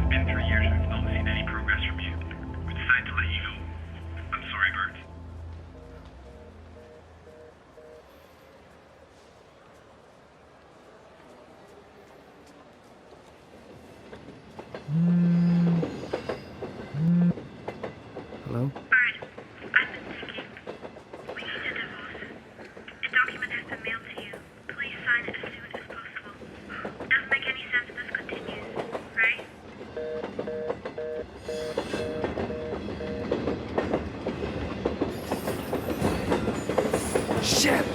been 3 years and we've not seen any progress from you. We decided to let you go. I'm sorry, Bert. Hello? Bert, I've been thinking. We need a divorce. A document has been mailed to you. Please sign it as soon as possible. Doesn't make any sense if this continues, right? Shit!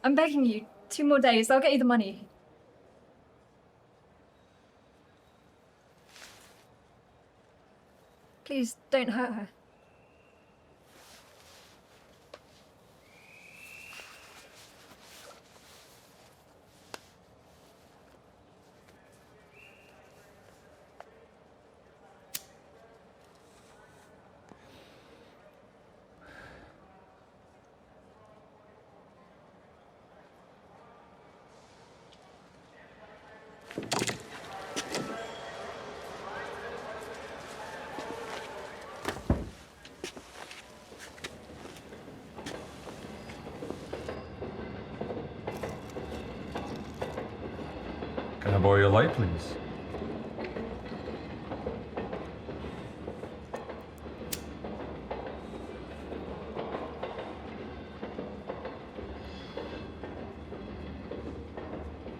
I'm begging you. 2 more days, I'll get you the money. Please, don't hurt her. Can I borrow your light, please?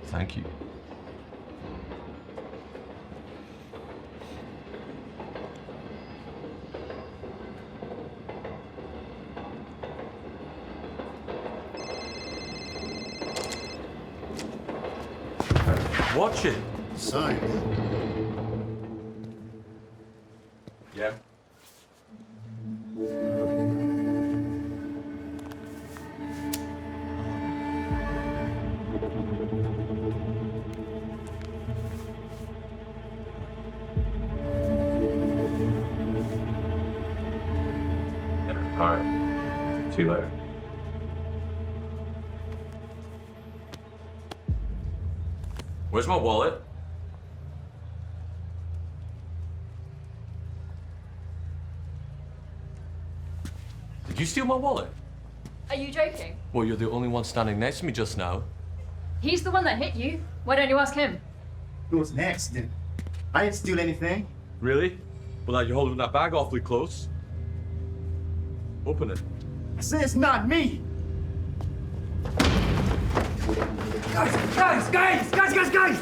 Thank you. Watch it. Sign. Yeah. All right. See you later. Where's my wallet? Did you steal my wallet? Are you joking? Well, you're the only one standing next to me just now. He's the one that hit you. Why don't you ask him? It was an accident. I didn't steal anything. Really? Well, now you're holding that bag awfully close. Open it. I said it's not me. Guys!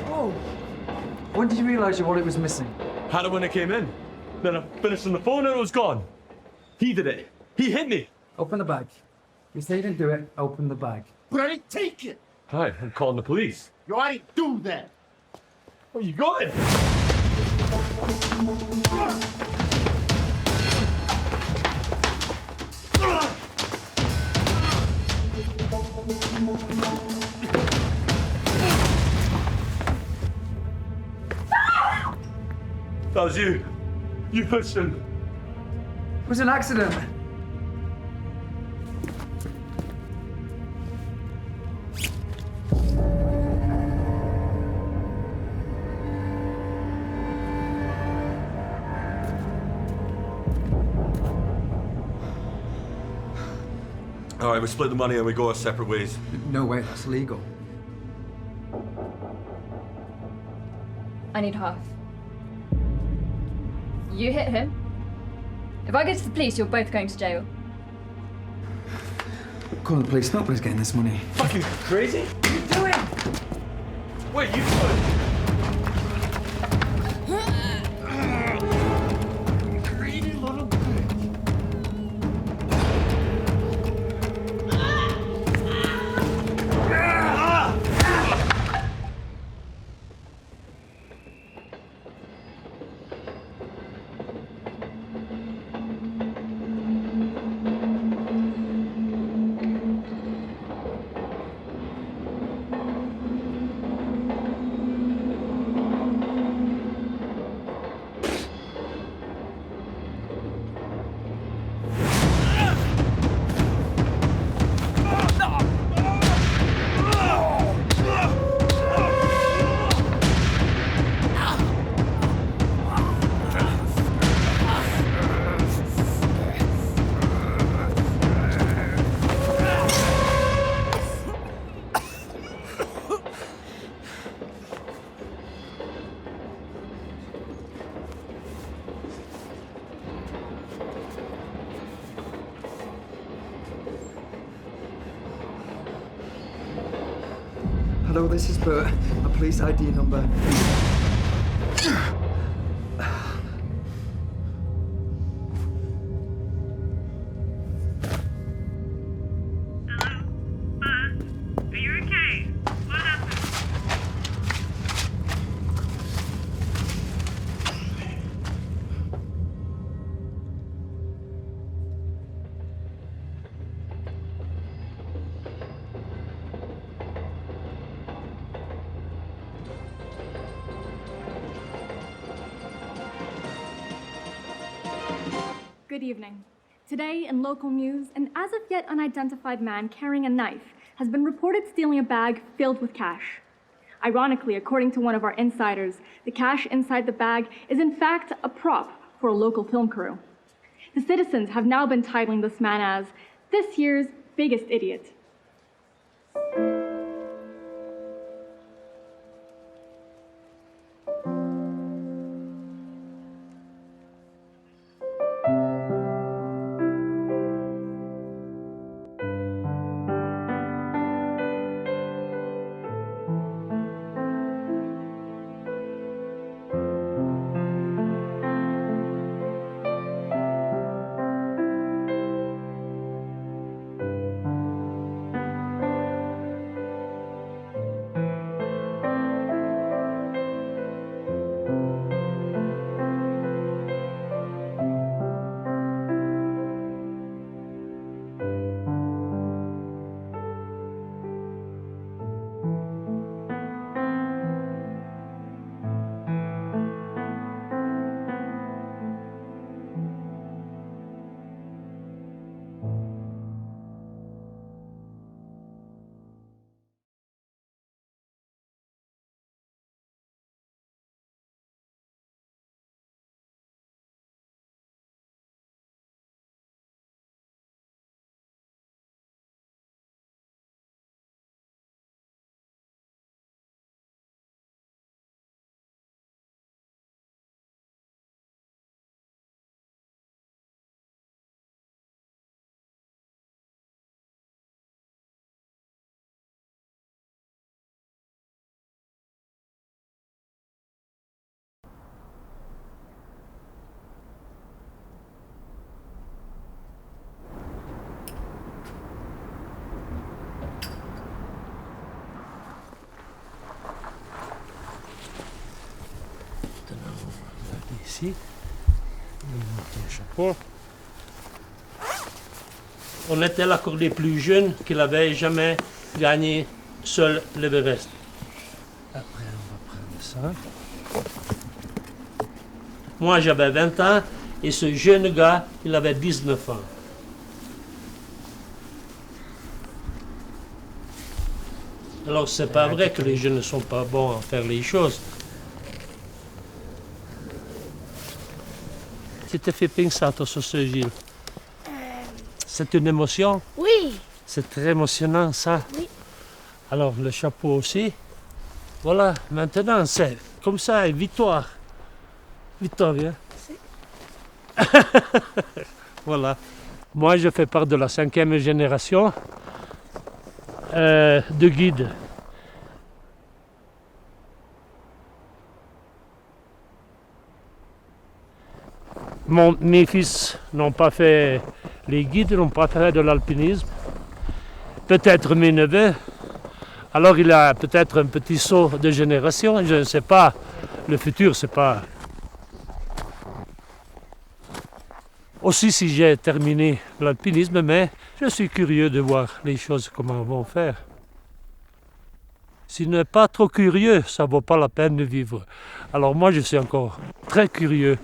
Oh! When did you realize your wallet was missing? Had it when it came in. Then I finished on the phone and it was gone. He did it. He hit me. Open the bag. You say you didn't do it, open the bag. But I didn't take it. Hi, I'm calling the police. Yo, I didn't do that. Oh, you got it. That was you. You pushed him. It was an accident. All right, we split the money and we go our separate ways. No way, that's illegal. I need half. You hit him. If I get to the police, you're both going to jail. Call the police, nobody's getting this money. Fucking crazy? What are you doing? Wait, you got it. Greedy little bitch. Hello, this is Bert. A police ID number. Hello? Bert? Are you okay? What happened? Good evening. Today, in local news, an as of yet unidentified man carrying a knife has been reported stealing a bag filled with cash. Ironically, according to one of our insiders, the cash inside the bag is in fact a prop for a local film crew. The citizens have now been titling this man as this year's biggest idiot. Ici, un chapeau. On était la cour des plus jeunes qui n'avaient jamais gagné seul l'Everest. Après, on va prendre ça. Moi, j'avais 20 ans et ce jeune gars, il avait 19 ans. Alors, c'est pas vrai que les jeunes ne sont pas bons à faire les choses. Tu t'es fait pensato sur ce Gilles? C'est une émotion? Oui. C'est très émotionnant, ça? Oui. Alors, le chapeau aussi. Voilà, maintenant, c'est comme ça, victoire. Victoire, viens. Voilà. Moi, je fais part de la 5e génération de guides. Mes fils n'ont pas fait les guides, n'ont pas fait de l'alpinisme. Peut-être mes neveux. Alors il a peut-être un petit saut de génération, je ne sais pas. Le futur, c'est pas... Aussi si j'ai terminé l'alpinisme, mais je suis curieux de voir les choses, comment vont faire. S'il n'est pas trop curieux, ça ne vaut pas la peine de vivre. Alors moi, je suis encore très curieux.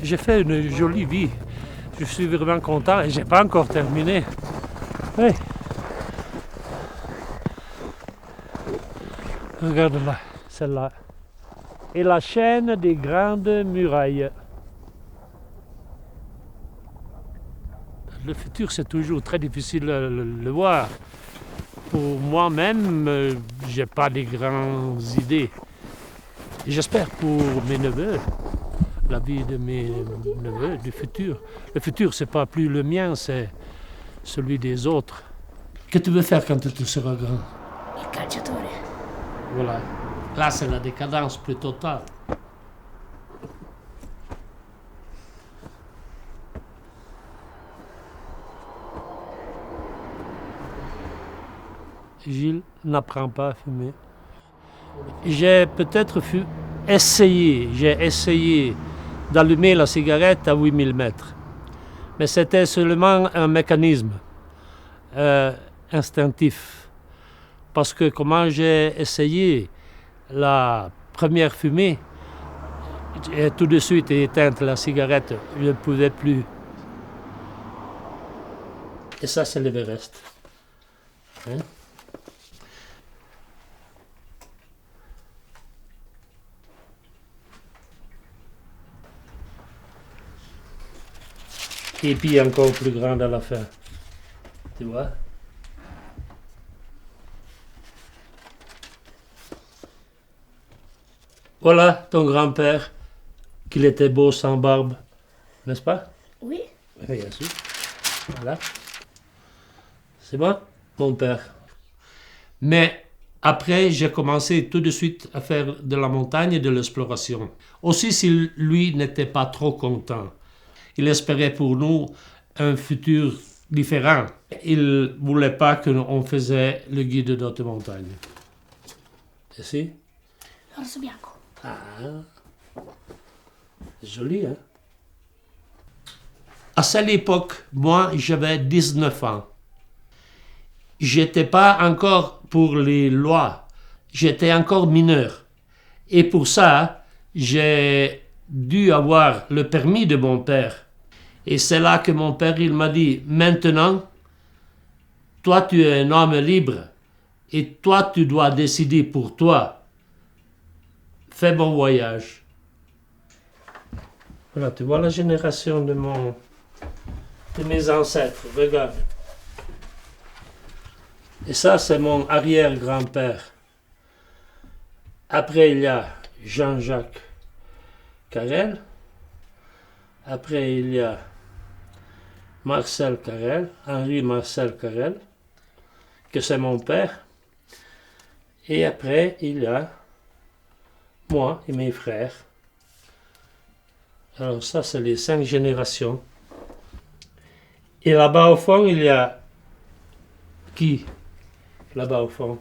J'ai fait une jolie vie. Je suis vraiment content et je n'ai pas encore terminé. Oui. Regarde là, celle-là. Et la chaîne des grandes murailles. Le futur, c'est toujours très difficile de le voir. Pour moi-même, je n'ai pas de grandes idées. Et j'espère pour mes neveux, la vie de mes neveux, du futur. Le futur, ce n'est pas plus le mien, c'est celui des autres. Que tu veux faire quand tu seras grand? Il calciatore. Voilà. Là, c'est la décadence plus totale. Gilles n'apprend pas à fumer. J'ai peut-être essayé d'allumer la cigarette à 8000 mètres. Mais c'était seulement un mécanisme instinctif. Parce que comment j'ai essayé la première fumée, j'ai tout de suite éteinte la cigarette, je ne pouvais plus. Et ça, c'est l'Everest. Hein? Et puis encore plus grande à la fin. Tu vois? Voilà ton grand-père, qu'il était beau sans barbe, n'est-ce pas? Oui. Bien sûr. Voilà. C'est bon, mon père. Mais après, j'ai commencé tout de suite à faire de la montagne et de l'exploration. Aussi, si lui n'était pas trop content. Il espérait pour nous un futur différent. Il ne voulait pas qu'on faisait le guide d'autres montagnes. Et si? L'orso bianco. Ah, joli, hein? À cette époque, moi, j'avais 19 ans. J'étais pas encore pour les lois. J'étais encore mineur. Et pour ça, j'ai dû avoir le permis de mon père. Et c'est là que mon père, il m'a dit, maintenant, toi, tu es un homme libre. Et toi, tu dois décider pour toi. Fais bon voyage. Voilà, tu vois la génération de mes ancêtres, regarde. Et ça, c'est mon arrière-grand-père. Après, il y a Jean-Jacques Carrel. Après, il y a Marcel Carrel, Henri-Marcel Carrel, que c'est mon père. Et après, il y a moi et mes frères. Alors ça, c'est les 5 générations. Et là-bas au fond, il y a qui? Là-bas au fond?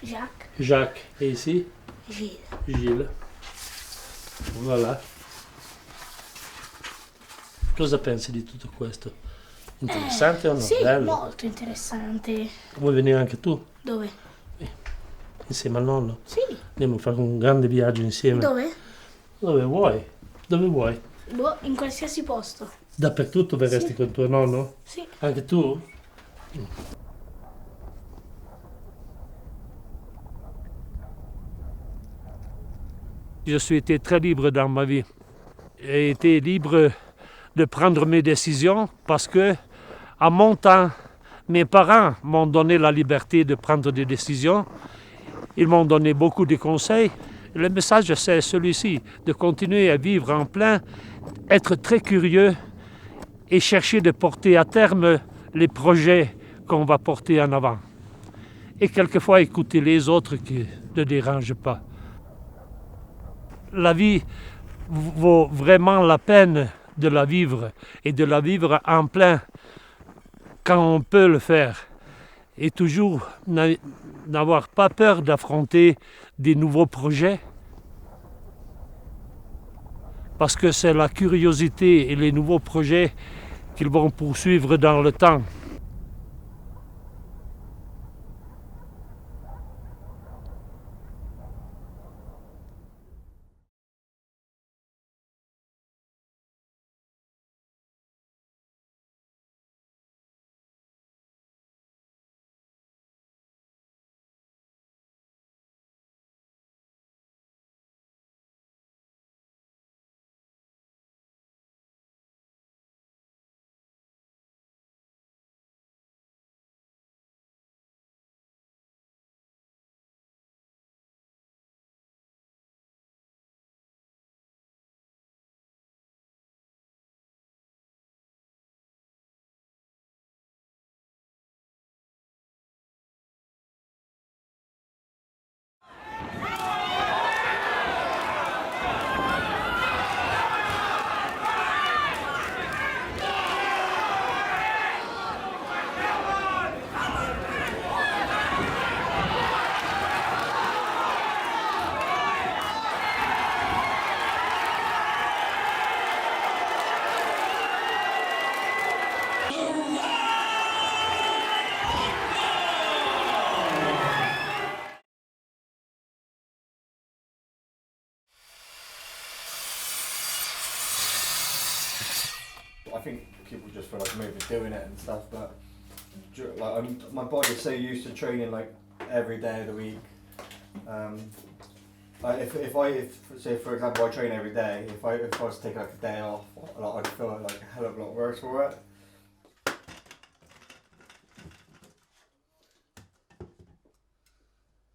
Jacques. Jacques. Et ici? Gilles. Gilles. Voilà. Cosa pensi di tutto questo? Interessante o no? Sì, Bello. molto interessante. Vuoi venire anche tu? Dove? Insieme al nonno? Sì. Andiamo a fare un grande viaggio insieme. Dove? Dove vuoi? Dove vuoi? Boh, in qualsiasi posto. Dappertutto verresti Sì. con tuo nonno? Sì. Anche tu? Je suis été très libre dans ma vie. J'ai été libre de prendre mes décisions parce que, à mon temps, mes parents m'ont donné la liberté de prendre des décisions. Ils m'ont donné beaucoup de conseils. Le message, c'est celui-ci, de continuer à vivre en plein, être très curieux et chercher de porter à terme les projets qu'on va porter en avant. Et quelquefois écouter les autres qui ne dérangent pas. La vie vaut vraiment la peine de la vivre et de la vivre en plein quand on peut le faire. Et toujours n'avoir pas peur d'affronter des nouveaux projets. Parce que c'est la curiosité et les nouveaux projets qu'ils vont poursuivre dans le temps. I think people just feel like I'm overdoing it and stuff, but like my body's so used to training like every day of the week. If say for example I train every day, if I was to take like a day off, I'd feel like a hell of a lot worse for it.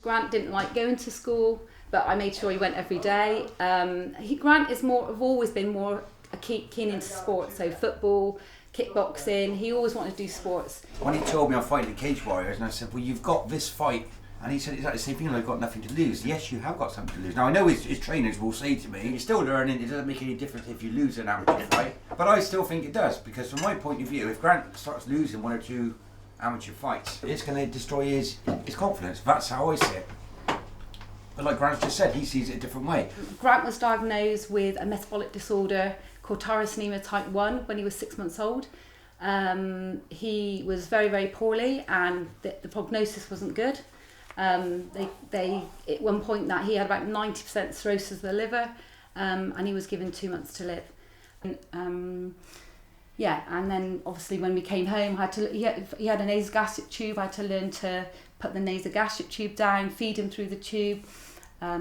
Grant didn't like going to school, but I made sure he went every day. Grant is have always been more keen into sports, so football, kickboxing. He always wanted to do sports. When he told me I'm fighting the Cage Warriors, and I said, well, you've got this fight. And he said exactly the same thing, I've got nothing to lose. Yes, you have got something to lose. Now, I know his trainers will say to me, you're still learning, it doesn't make any difference if you lose an amateur fight. But I still think it does, because from my point of view, if Grant starts losing 1 or 2 amateur fights, it's going to destroy his confidence. That's how I see it. But like Grant just said, he sees it a different way. Grant was diagnosed with a metabolic disorder called tyrosinemia type 1 when he was 6 months old. He was very, very poorly, and the prognosis wasn't good. They at one point that he had about 90% cirrhosis of the liver, and he was given 2 months to live. And then obviously when we came home, he had a nasogastric tube. I had to learn to put the nasogastric tube down, feed him through the tube,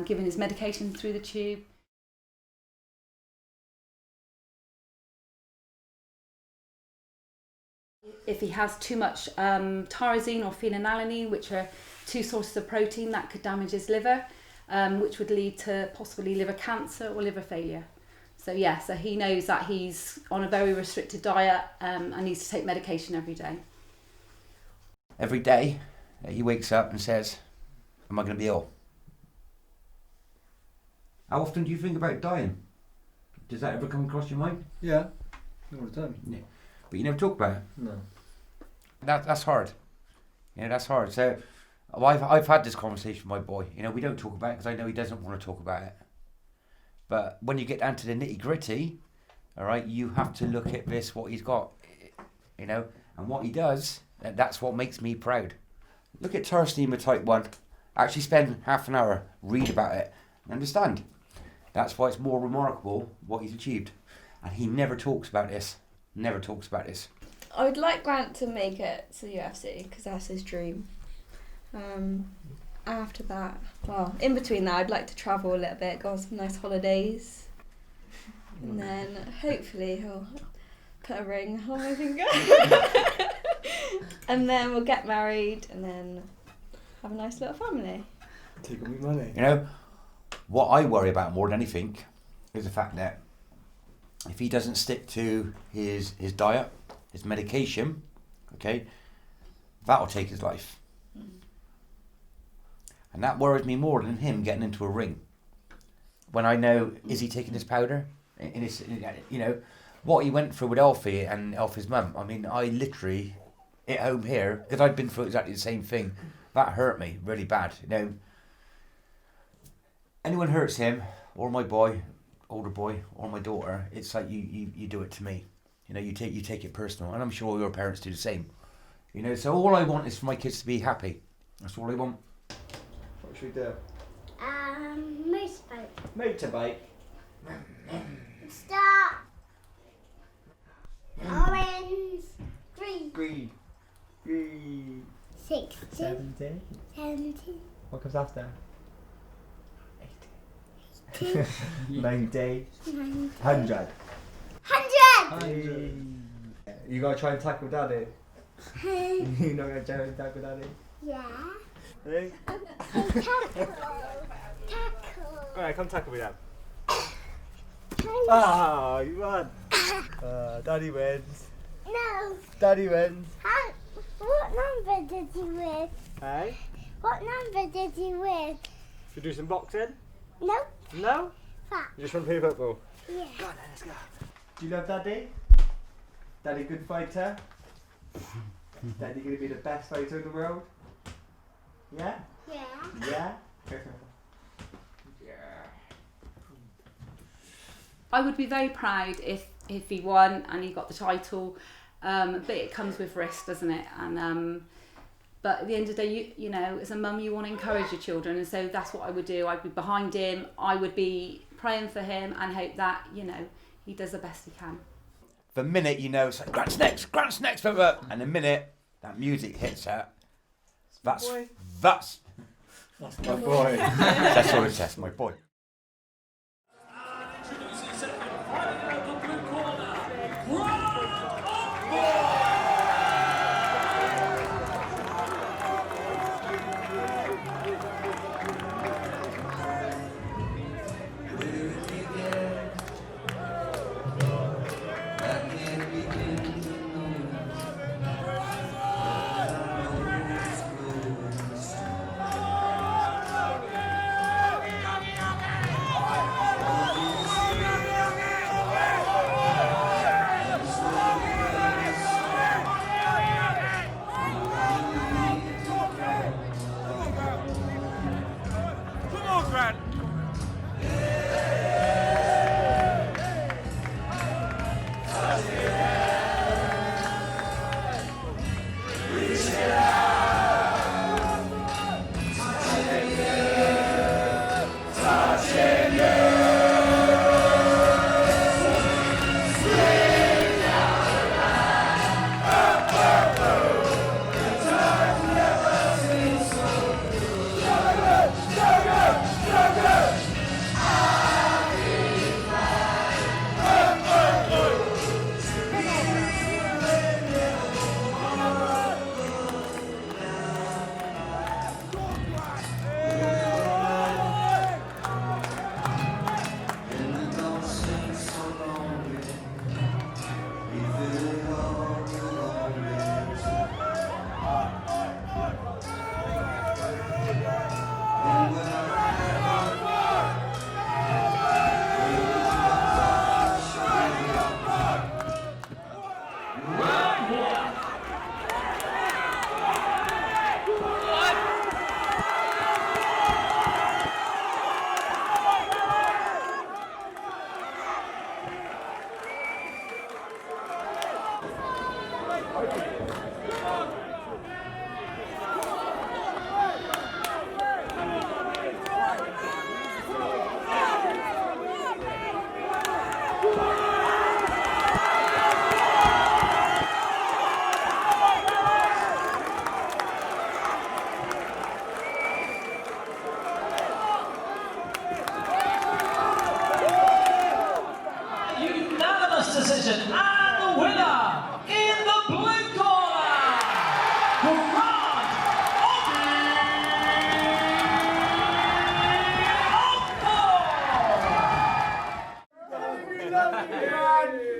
give him his medication through the tube. If he has too much tyrosine or phenylalanine, which are 2 sources of protein, that could damage his liver, which would lead to possibly liver cancer or liver failure. So so he knows that he's on a very restricted diet and needs to take medication every day. Every day he wakes up and says, am I going to be ill? How often do you think about dying? Does that ever come across your mind? Yeah, all the time. Yeah. But you never talk about it? No. That's hard. That's hard. So I've had this conversation with my boy. We don't talk about it because I know he doesn't want to talk about it. But when you get down to the nitty gritty, all right, you have to look at what he's got, and what he does. That's what makes me proud. Look at tyrosinemia type 1. Actually spend half an hour, read about it, and understand. That's why it's more remarkable what he's achieved. And he never talks about this. Never talks about this. I would like Grant to make it to the UFC because that's his dream. After that, in between that, I'd like to travel a little bit, go on some nice holidays, and then hopefully he'll put a ring on my finger, and then we'll get married, and then have a nice little family. Take all my money. What I worry about more than anything is the fact that if he doesn't stick to his diet, his medication, okay, that'll take his life. And that worries me more than him getting into a ring. When I know, is he taking his powder? What he went through with Elfie and Elfie's mum. I mean, I literally, at home here, because I'd been through exactly the same thing, that hurt me really bad. Anyone hurts him, or my boy, older boy, or my daughter, it's like you do it to me. You take it personal, and I'm sure all your parents do the same. So all I want is for my kids to be happy. That's all I want. What should we do? Motorbike. Motorbike. Start. Orange. Green. Green. Green. 60. 70. 70. What comes after? 80. 90. 90. 100. 100! You gotta try and tackle Daddy. You're not gonna try and tackle Daddy? Yeah. Hey? Tackle. Alright, come tackle me then. Ah, you won. Daddy wins. No. Daddy wins. What number did you win? Hey? What number did you win? Should we do some boxing? No. No? Fuck. You just want to play football? Yeah. Go on then, let's go. Do you love Daddy? Daddy good fighter? Daddy gonna be the best fighter in the world? Yeah? Yeah. Yeah? I would be very proud if he won and he got the title, but it comes with risk, doesn't it? And but at the end of the day, you know, as a mum, you want to encourage your children, and so that's what I would do. I'd be behind him. I would be praying for him and hope that, you know, he does the best he can. the minute you know, it's like, Grant's next, and the minute that music hits her, that's my boy. That's all it says, my boy.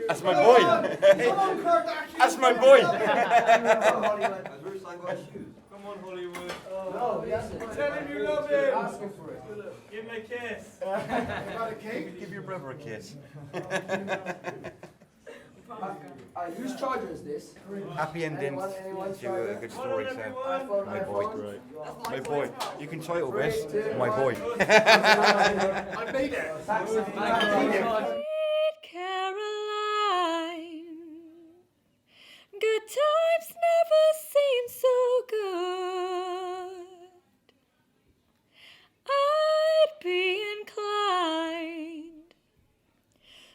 That's my boy. That's my boy. Come on, Hollywood. Oh, tell him you love him. Ask him for it. Give him a kiss. Got a cake? Give your brother a kiss. Whose charger is this? Happy ending to a good story, so my boy. My boy. You can title this My Boy. I made it. Caroline, good times never seem so good. I'd be inclined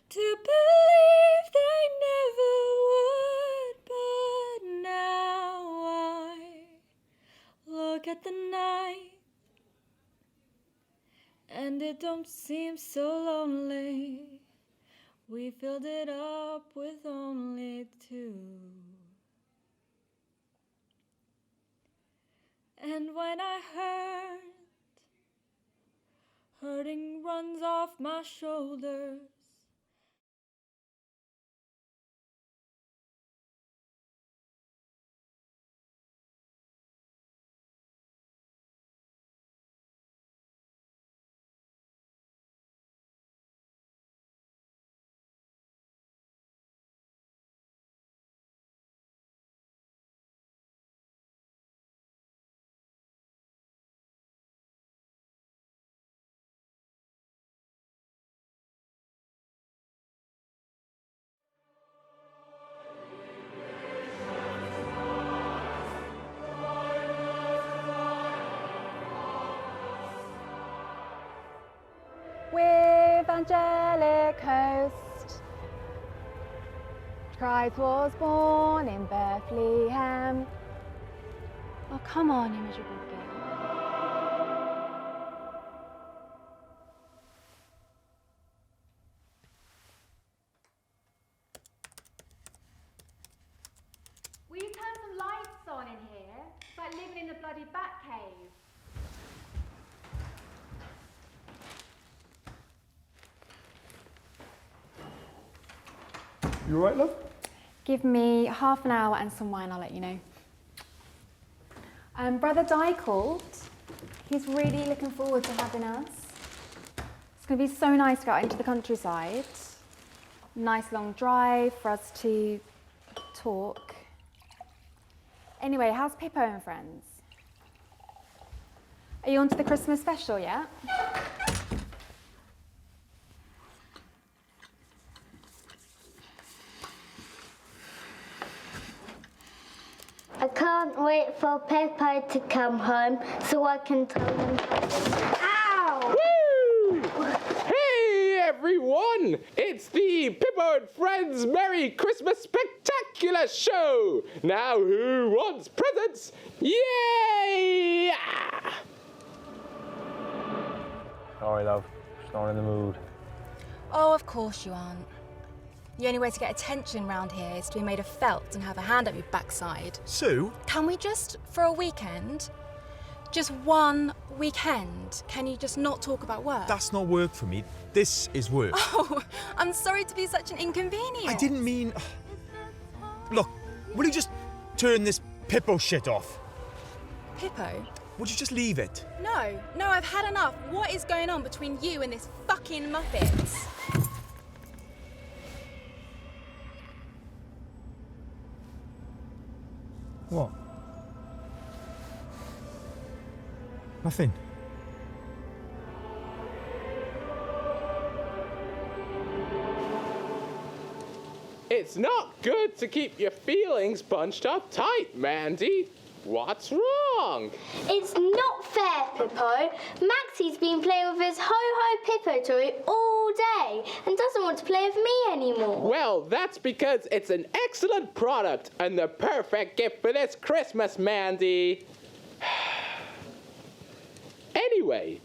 to believe they never would, but now I look at the night and it don't seem so lonely. We filled it up with only two. And when I hurting runs off my shoulders. With angelic host, Christ was born in Bethlehem. Oh, come on, you miserable girl. Will you turn some lights on in here? It's like living in a bloody bat cave. You alright, love? Give me half an hour and some wine, I'll let you know. Brother Di called. He's really looking forward to having us. It's going to be so nice to go out into the countryside. Nice long drive for us to talk. Anyway, how's Pippo and Friends? Are you on to the Christmas special yet? I can't wait for Pippo to come home so I can tell him Ow! Woo! Hey everyone! It's the Pippo and Friends Merry Christmas Spectacular Show! Now who wants presents? Yay! Sorry, love. Just not in the mood. Oh, of course you aren't. The only way to get attention round here is to be made of felt and have a hand up your backside. Sue? Can we just, for a weekend, just one weekend, can you just not talk about work? That's not work for me. This is work. Oh, I'm sorry to be such an inconvenience. I didn't mean... Look, will you just turn this Pippo shit off? Pippo? Would you just leave it? No, I've had enough. What is going on between you and this fucking Muppet? What? Nothing. It's not good to keep your feelings bunched up tight, Mandy. What's wrong? It's not fair, Pippo. Maxie's been playing with his ho-ho Pippo toy all day and doesn't want to play with me anymore. Well, that's because it's an excellent product and the perfect gift for this Christmas, Mandy. Anyway,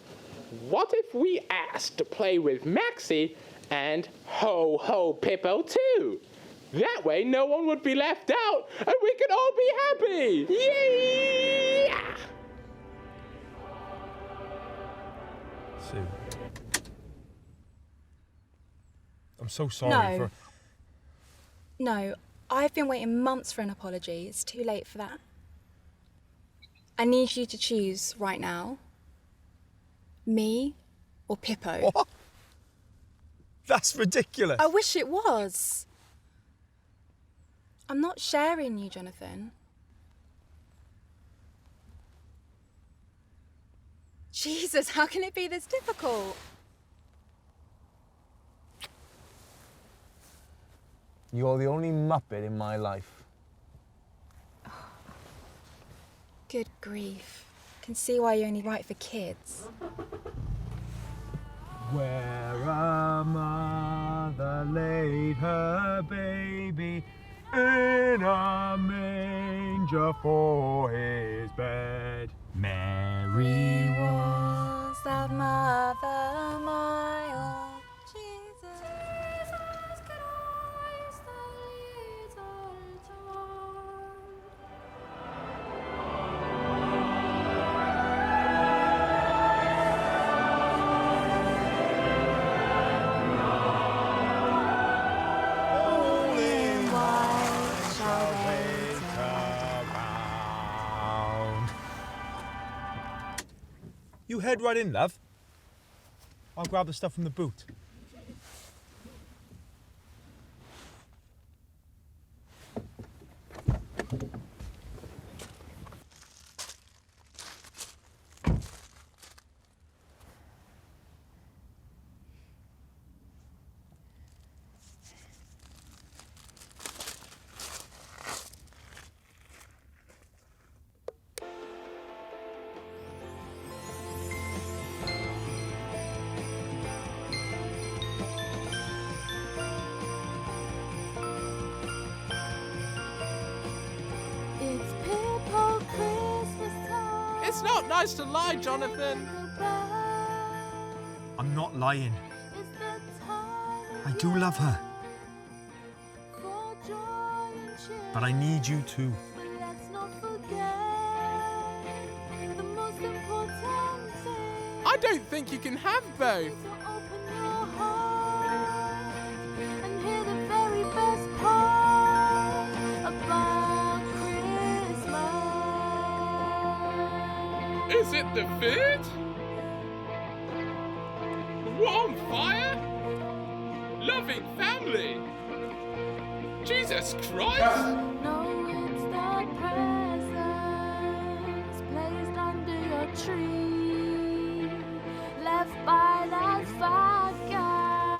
what if we asked to play with Maxie and ho-ho Pippo too? That way no one would be left out and we could all be happy! Yay! Sue. I'm so sorry for... No, I've been waiting months for an apology. It's too late for that. I need you to choose right now. Me or Pippo. What? That's ridiculous. I wish it was. I'm not sharing you, Jonathan. Jesus, how can it be this difficult? You're the only Muppet in my life. Good grief. Can see why you only write for kids. Where a mother laid her baby in a manger for his bed. Mary was that mother, my old Jesus. Jesus Christ, the little child. You head right in, love. I'll grab the stuff from the boot. not nice to lie, Jonathan. I'm not lying. I do love her. But I need you too. I don't think you can have both. Is it the food? Warm fire? Loving family? Jesus Christ! No, it's the presents placed under your tree, left by that fat guy.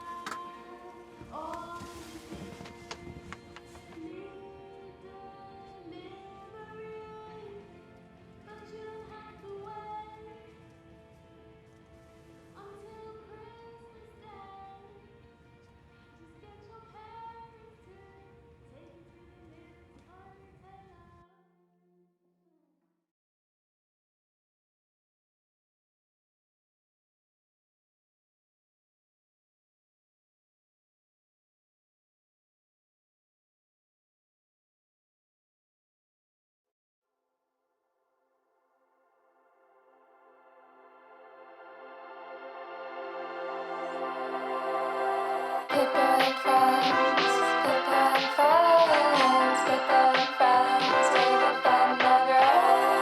Pippo and Friends, Pippo and Friends, Pippo and Friends, may the fun never ends.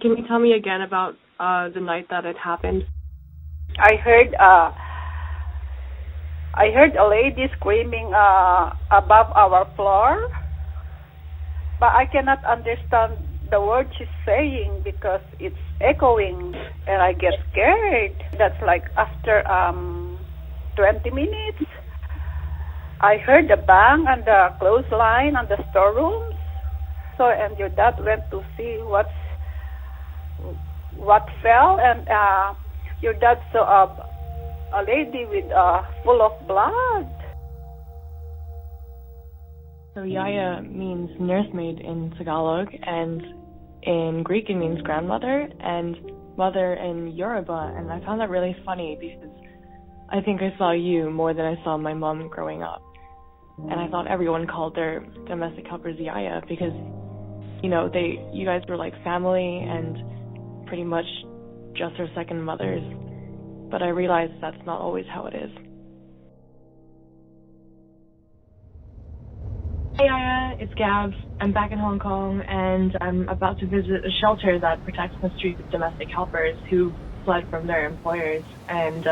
Can you tell me again about the night that it happened? I heard a lady screaming above our floor, but I cannot understand the word she's saying because it's echoing, and I get scared. That's like after 20 minutes. I heard the bang on the clothesline on the storerooms. So, and your dad went to see what fell, and your dad saw a lady with full of blood. So Yaya means nursemaid in Tagalog, and in Greek it means grandmother, and mother in Yoruba. And I found that really funny because I think I saw you more than I saw my mom growing up. And I thought everyone called their domestic helpers Yaya because, you know, you guys were like family and pretty much just her second mothers. But I realized that's not always how it is. Hey Yaya, it's Gabs. I'm back in Hong Kong and I'm about to visit a shelter that protects mistreated domestic helpers who fled from their employers. And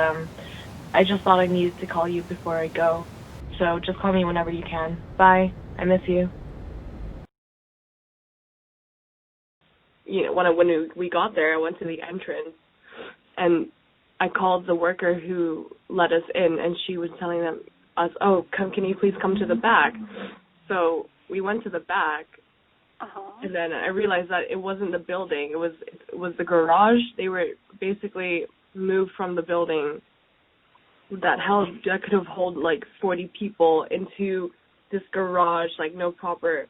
I just thought I needed to call you before I go. So just call me whenever you can. Bye. I miss you. You know, when we got there, I went to the entrance and I called the worker who let us in, and she was telling us, "Oh, can you please come to the back?" So we went to the back, and then I realized that it wasn't the building; it was the garage. They were basically moved from the building that could have held like 40 people into this garage, like no proper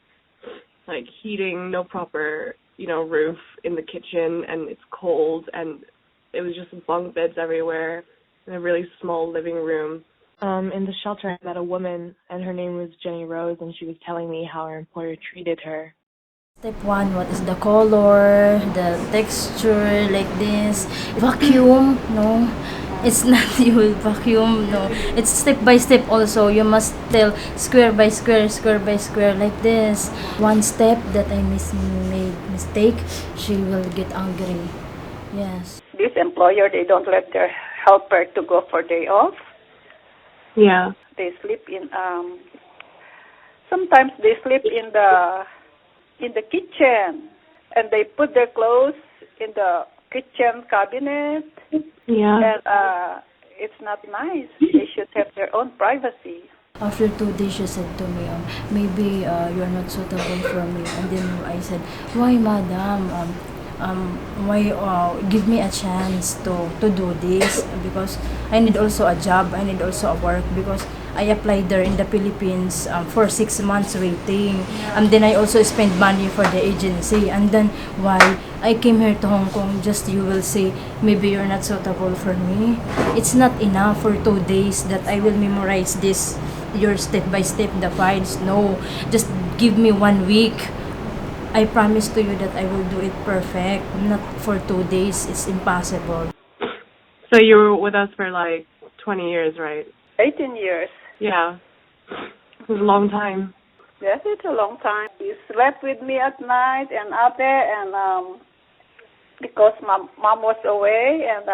like heating, no proper roof in the kitchen, and it's cold, and it was just bunk beds everywhere in a really small living room. In the shelter, I met a woman, and her name was Jenny Rose, and she was telling me how her employer treated her. Step 1, what is the color, the texture, like this. Vacuum, no. It's not you will vacuum, no. It's step by step also. You must tell square by square, square by square, like this. One step that I made mistake, she will get angry. Yes. This employer, they don't let their helper to go for day off. Yeah. They sleep in sometimes they sleep in the kitchen, and they put their clothes in the kitchen cabinet. Yeah. And it's not nice. They should have their own privacy. After 2 days, she said to me, maybe you're not suitable for me. And then I said, why, madam? Why give me a chance to do this? Because I need also a job. I need also a work, because I applied there in the Philippines for 6 months waiting. And then I also spent money for the agency. And then why I came here to Hong Kong, just you will say, maybe you're not suitable for me. It's not enough for 2 days that I will memorize this, your step by step, the files. No, just give me 1 week. I promise to you that I will do it perfect. Not for 2 days. It's impossible. So you were with us for like 20 years, right? 18 years. Yeah. It was a long time. Yes, it's a long time. You slept with me at night and out there, and because mom was away, and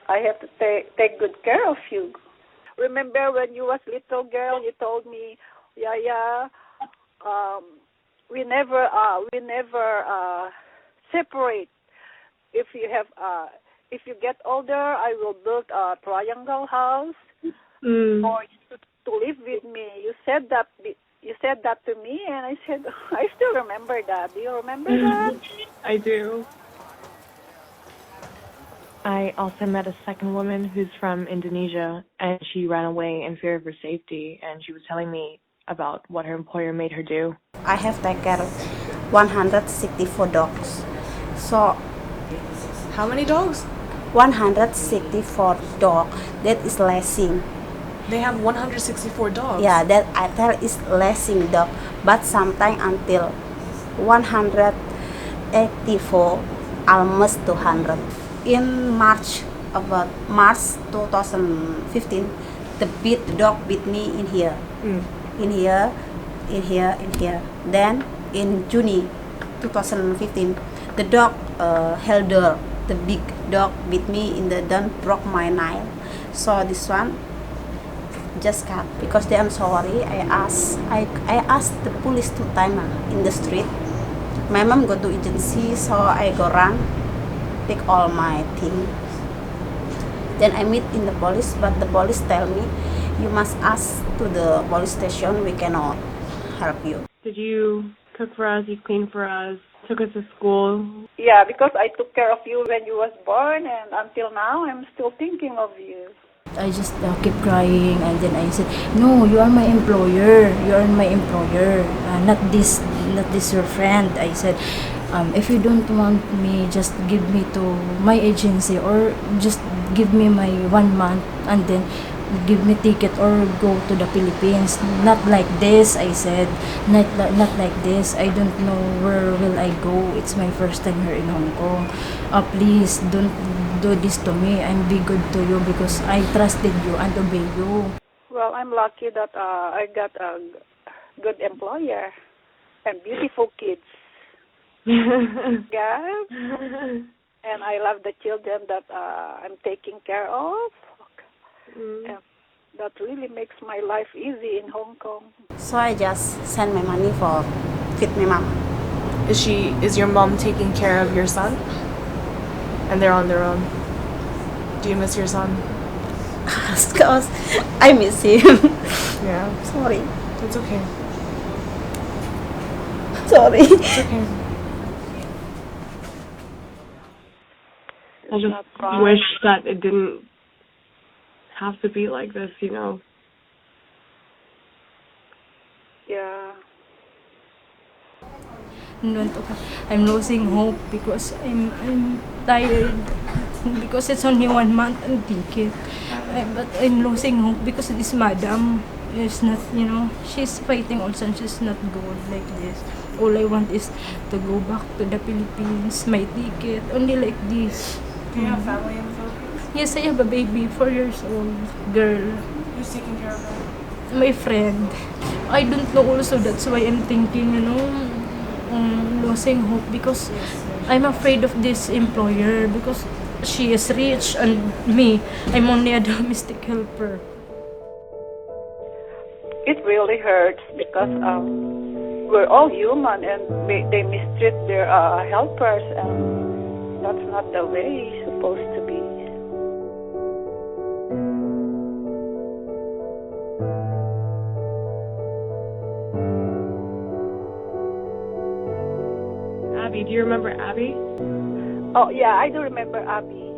I have to take good care of you. Remember when you was little girl, you told me, Yaya, we never separate. If you get older, I will build a triangle house for you to live with me. You said that to me, and I said, I still remember that. Do you remember that? I do. I also met a second woman who's from Indonesia, and she ran away in fear of her safety, and she was telling me about what her employer made her do. I have taken care of 164 dogs. So, how many dogs? 164 dogs. That is lessing. They have 164 dogs? Yeah, that I tell is lessing dog. But sometimes until 184, almost 200. In March 2015, the dog bit me in here. In here. Then in June 2015, The dog Helder, the big dog, bit me in the don't broke my nail. So this one just cut because they I'm sorry. I asked the police 2 times in the street. My mom go to agency, so I go run, take all my things. Then I meet in the police, but the police tell me you must ask to the police station. We cannot help you. Did you cook for us? You cleaned for us? Took us to school? Yeah, because I took care of you when you was born, and until now I'm still thinking of you. I just keep crying, and then I said, "No, you are my employer. You are my employer. Not this your friend." I said, "If you don't want me, just give me to my agency, or just give me my 1 month, and then give me ticket or go to the Philippines. Not like this," I said. Not like this. I don't know where will I go. It's my first time here in Hong Kong. Please don't do this to me. I'm be good to you because I trusted you and obey you." Well, I'm lucky that I got a good employer and beautiful kids. Yeah. And I love the children that I'm taking care of. And that really makes my life easy in Hong Kong. So I just send my money for feed my mom. Is your mom taking care of your son? And they're on their own. Do you miss your son? Of course, I miss him. Yeah. Sorry. It's okay. Sorry. It's okay. I just wish that it didn't have to be like this, you know. Yeah. I'm losing hope because I'm tired because it's only 1 month and ticket. But I'm losing hope because this madam is not, she's fighting also and she's not good like this. All I want is to go back to the Philippines, my ticket, only like this. Do you have family in the Philippines? Yes, I have a baby, 4 years old girl. Who's taking care of her? My friend. I don't know also, that's why I'm thinking, losing hope because I'm afraid of this employer because she is rich and me, I'm only a domestic helper. It really hurts because we're all human and they mistreat their helpers, and that's not the way it's supposed to be. Abby, do you remember Abby? Oh, yeah, I do remember Abby.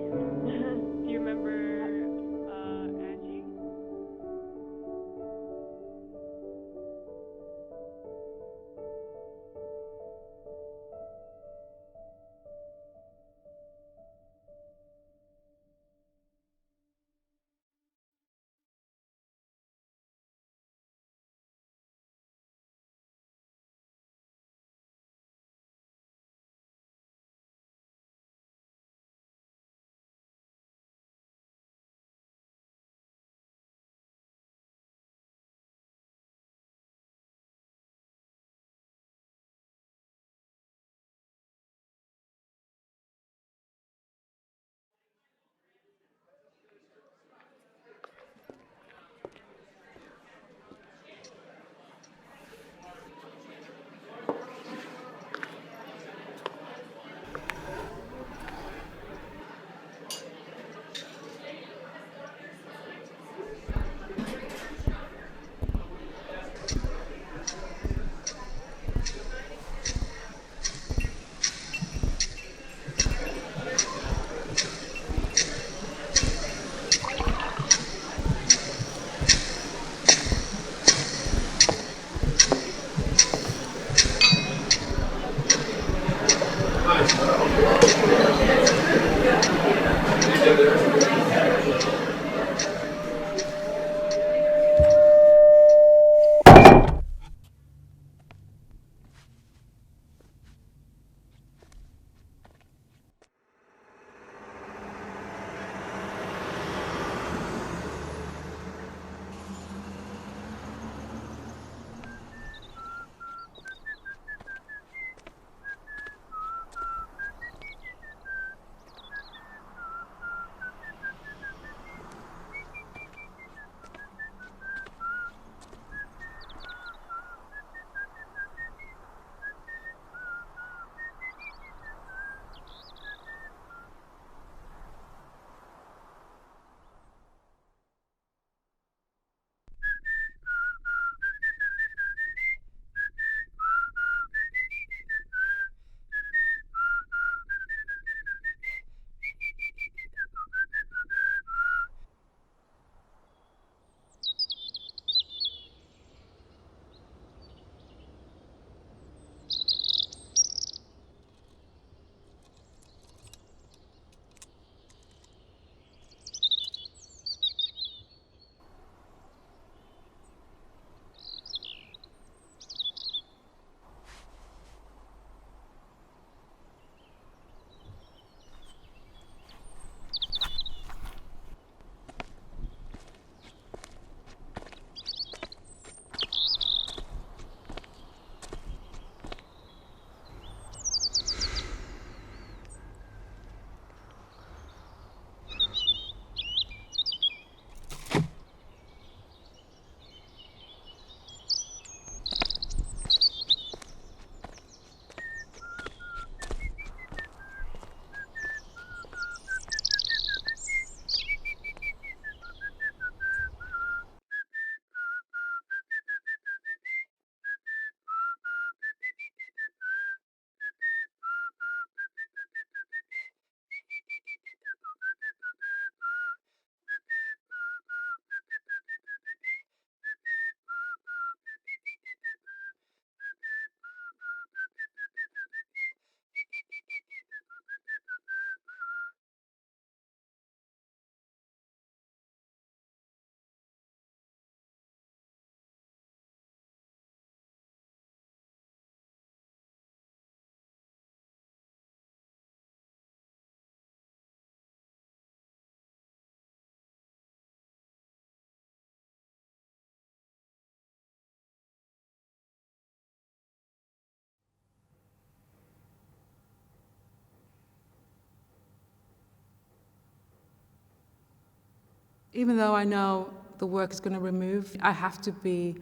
Even though I know the work is going to remove, I have to be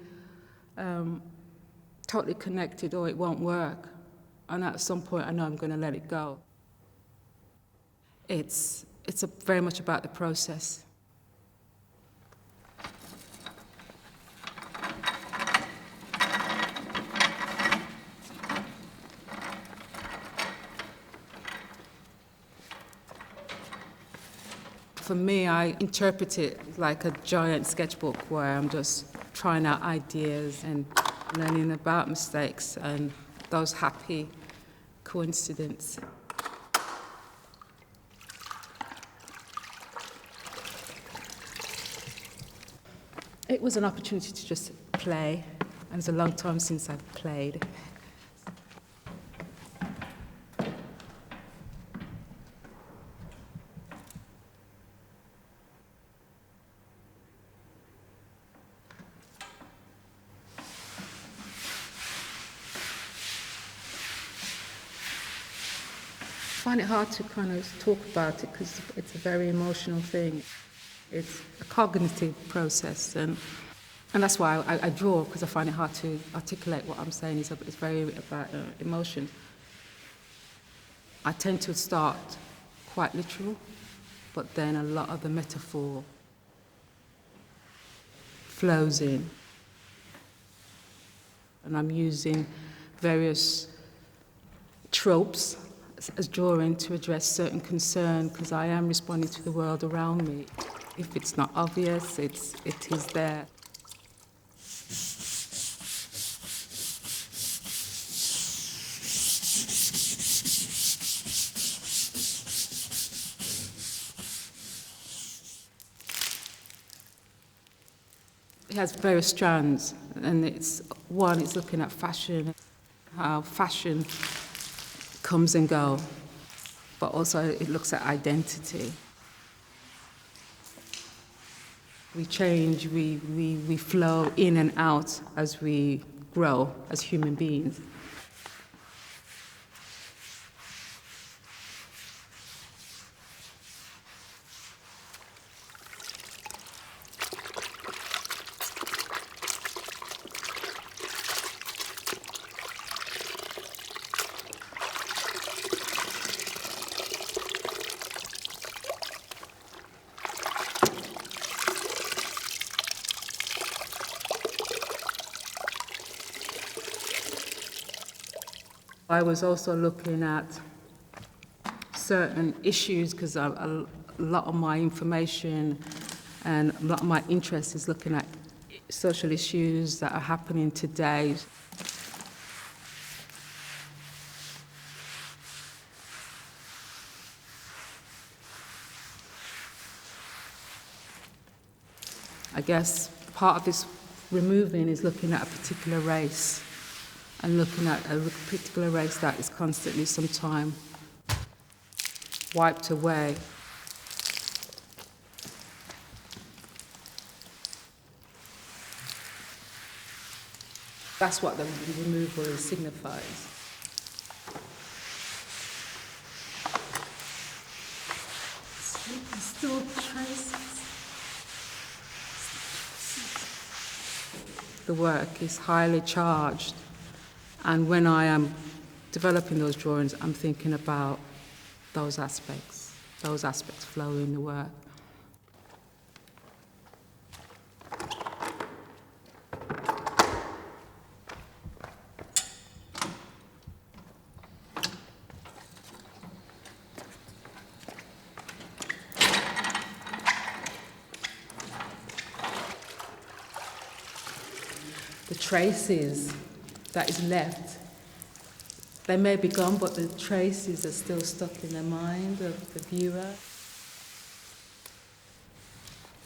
totally connected or it won't work. And at some point, I know I'm going to let it go. It's very much about the process. For me, I interpret it like a giant sketchbook where I'm just trying out ideas and learning about mistakes and those happy coincidences. It was an opportunity to just play, and it's a long time since I've played. I find it hard to kind of talk about it because it's a very emotional thing. It's a cognitive process, and that's why I draw, because I find it hard to articulate what I'm saying. It's very about emotion. I tend to start quite literal, but then a lot of the metaphor flows in. And I'm using various tropes as drawing to address certain concern, because I am responding to the world around me. If it's not obvious, it is there. It has various strands, and it's looking at fashion, how fashion comes and goes, but also it looks at identity. We change, we flow in and out as we grow as human beings. I was also looking at certain issues because a lot of my information and a lot of my interest is looking at social issues that are happening today. I guess part of this removing is looking at a particular race and looking at a particular race that is constantly sometime wiped away. That's what the removal signifies. Still traces. The work is highly charged, and when I am developing those drawings, I'm thinking about those aspects flow in the work. The traces that is left, they may be gone, but the traces are still stuck in the mind of the viewer.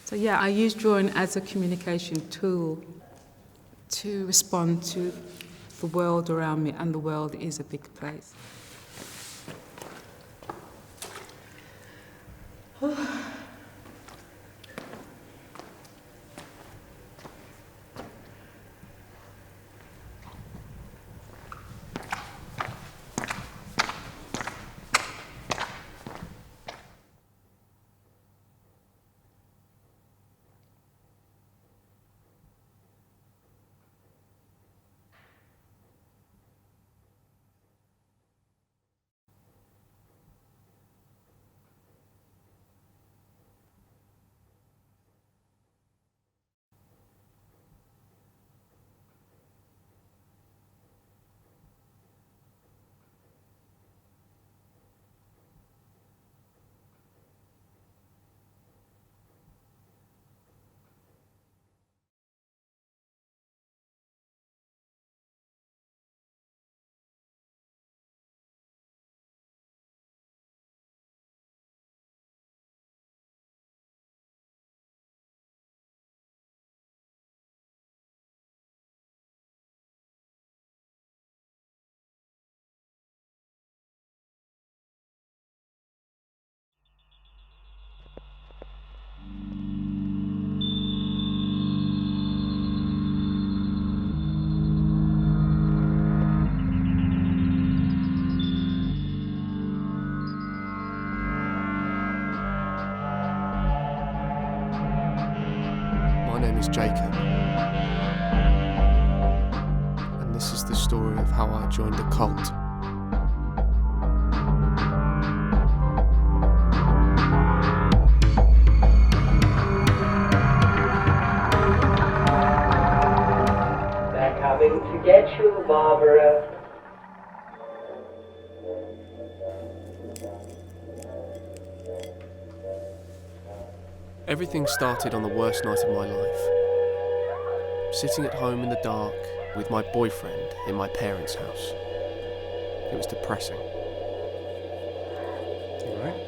So yeah, I use drawing as a communication tool to respond to the world around me, and the world is a big place. My name is Jacob, and this is the story of how I joined a cult. They're coming to get you, Barbara. Everything started on the worst night of my life. Sitting at home in the dark with my boyfriend in my parents' house. It was depressing. You alright?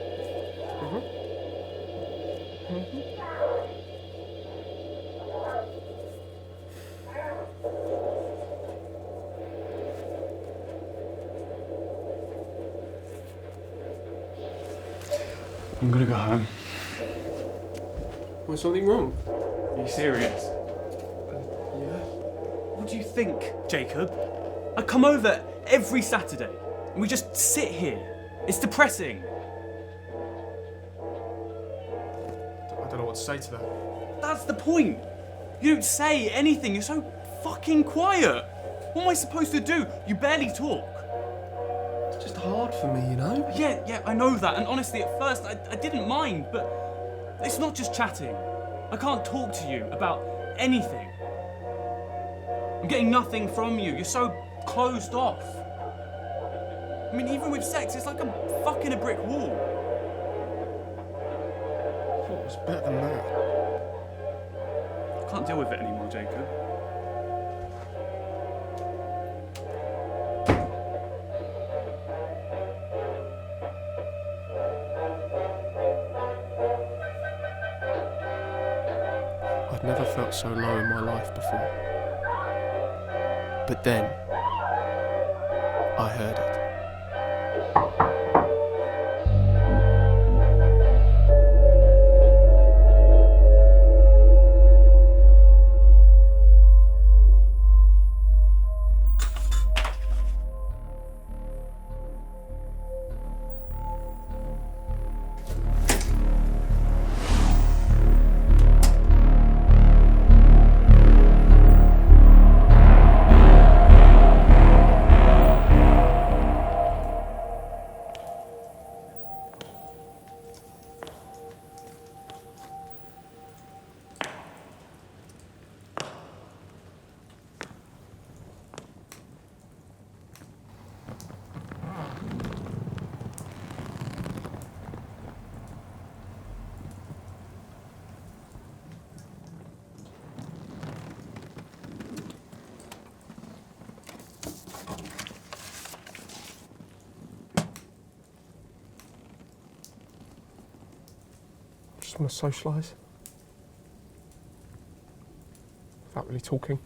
I'm gonna go home. Was something wrong? Are you serious? Yeah. What do you think, Jacob? I come over every Saturday and we just sit here. It's depressing. I don't know what to say to that. That's the point. You don't say anything. You're so fucking quiet. What am I supposed to do? You barely talk. It's just hard for me, you know? Yeah, I know that. And honestly, at first, I didn't mind, but it's not just chatting. I can't talk to you about anything. I'm getting nothing from you. You're so closed off. I mean, even with sex, it's like I'm fucking a brick wall. What was better than that? I can't deal with it anymore, Jacob. I'd never felt so low in my life before. But then, I heard it. Just want to socialise. Without really talking.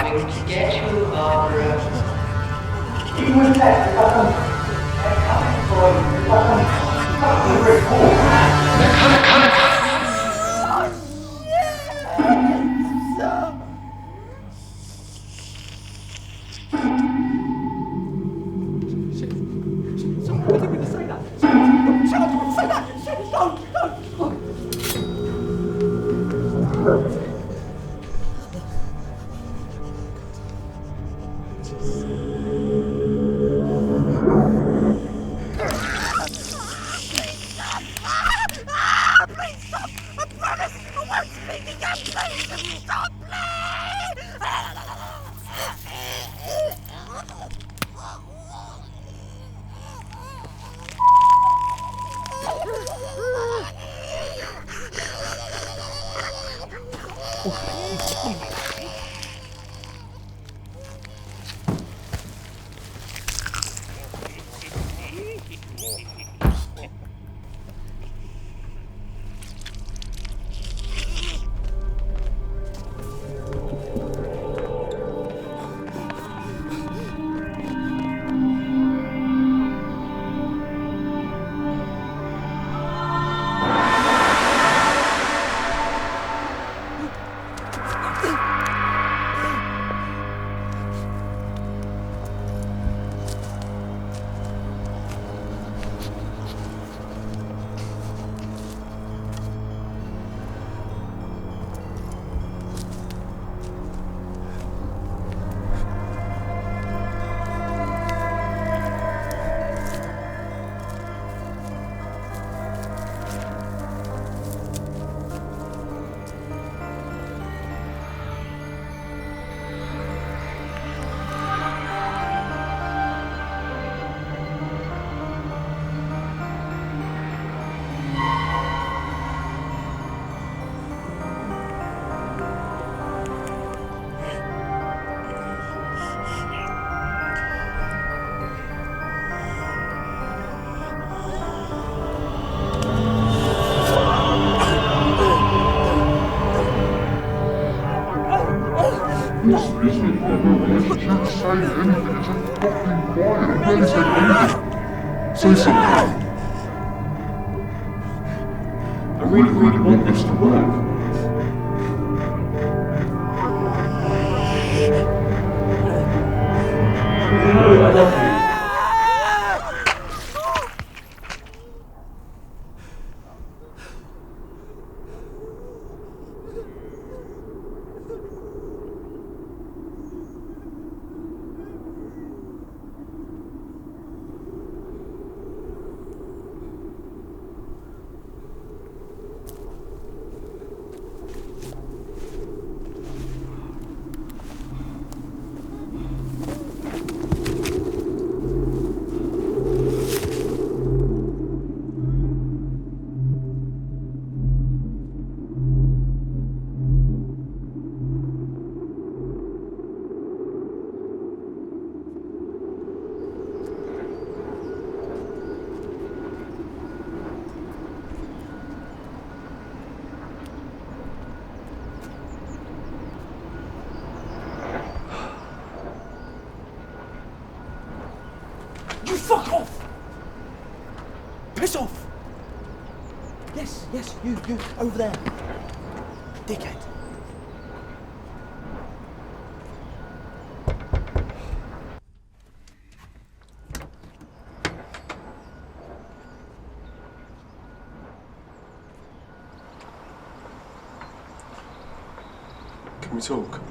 Coming to get you, Barbara. Even with that, they're coming for you. They're very cool. They're coming. What did you say that? Shut up! Don't say that! Don't! Say something. I really want this to work. I love you. Piss off! Yes, you, over there. Dickhead. Can we talk?